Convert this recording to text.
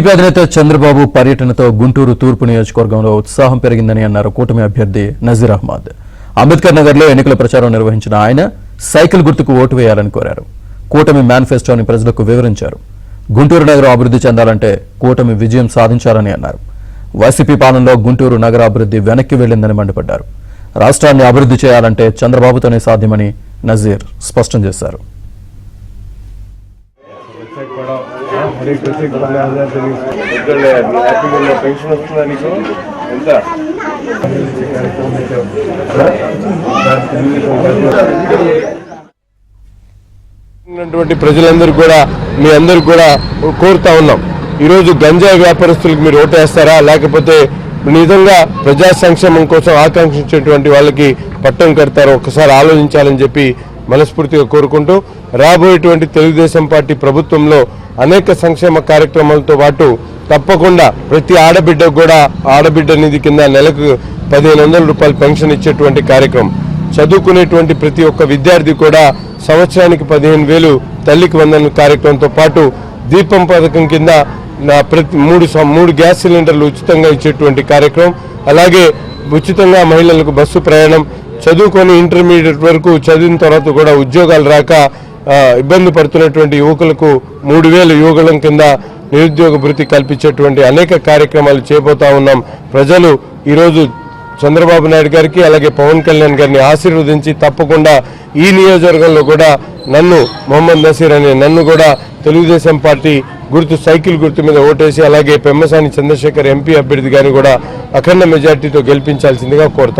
అధినేత చంద్రబాబు పర్యటనతో గుంటూరు తూర్పు నియోజకవర్గంలో ఉత్సాహం పెరిగిందని అన్నారు కూటమి అభ్యర్థి నజీర్ అహ్మద్. అంబేద్కర్ నగర్లో ఎన్నికల ప్రచారం నిర్వహించిన ఆయన సైకిల్ గుర్తుకు ఓటు వేయాలని కోరారు. కూటమి మేనిఫెస్టోని ప్రజలకు వివరించారు. గుంటూరు నగరం అభివృద్ధి చెందాలంటే కూటమి విజయం సాధించాలని అన్నారు. వైసీపీ పాలనలో గుంటూరు నగర అభివృద్ధి వెనక్కి వెళ్లిందని మండిపడ్డారు. రాష్ట్రాన్ని అభివృద్ధి చేయాలంటే చంద్రబాబుతోనే సాధ్యమని నజీర్ స్పష్టం చేశారు. ప్రజలందరూ కూడా మీ అందరూ కూడా కోరుతా ఉన్నాం. ఈరోజు గంజాయి వ్యాపారస్తులకు మీరు ఓటేస్తారా, లేకపోతే నిజంగా ప్రజా సంక్షేమం కోసం ఆకాంక్షించేటువంటి వాళ్ళకి పట్టం కడతారో ఒకసారి ఆలోచించాలని చెప్పి మనస్ఫూర్తిగా కోరుకుంటూ, రాబోయేటువంటి తెలుగుదేశం పార్టీ ప్రభుత్వంలో అనేక సంక్షేమ కార్యక్రమాలతో పాటు తప్పకుండా ప్రతి ఆడబిడ్డకు కూడా ఆడబిడ్డ నిధి కింద నెలకు 1500 రూపాయలు పెన్షన్ ఇచ్చేటువంటి కార్యక్రమం, చదువుకునేటువంటి ప్రతి ఒక్క విద్యార్థి కూడా సంవత్సరానికి 15,000 తల్లికి వందన కార్యక్రమంతో పాటు దీపం పథకం కింద ప్రతి 3 గ్యాస్ సిలిండర్లు ఉచితంగా ఇచ్చేటువంటి కార్యక్రమం, అలాగే ఉచితంగా మహిళలకు బస్సు ప్రయాణం, చదువుకొని ఇంటర్మీడియట్ వరకు చదివిన తర్వాత కూడా ఉద్యోగాలు రాక ఇబ్బంది పడుతున్నటువంటి యువకులకు 3,000 యువకులం కింద నిరుద్యోగ భృతి కల్పించేటువంటి అనేక కార్యక్రమాలు చేయబోతా ఉన్నాం. ప్రజలు ఈరోజు చంద్రబాబు నాయుడు గారికి అలాగే పవన్ కళ్యాణ్ గారిని ఆశీర్వదించి తప్పకుండా ఈ నియోజకవర్గంలో కూడా నన్ను మొహమ్మద్ నసీర్ అనే నన్ను కూడా తెలుగుదేశం పార్టీ గుర్తు సైకిల్ గుర్తు మీద ఓటేసి అలాగే పెమ్మసాని చంద్రశేఖర్ ఎంపీ అభ్యర్థి గారిని కూడా అఖండ మెజార్టీతో గెలిపించాల్సిందిగా కోరుతాను.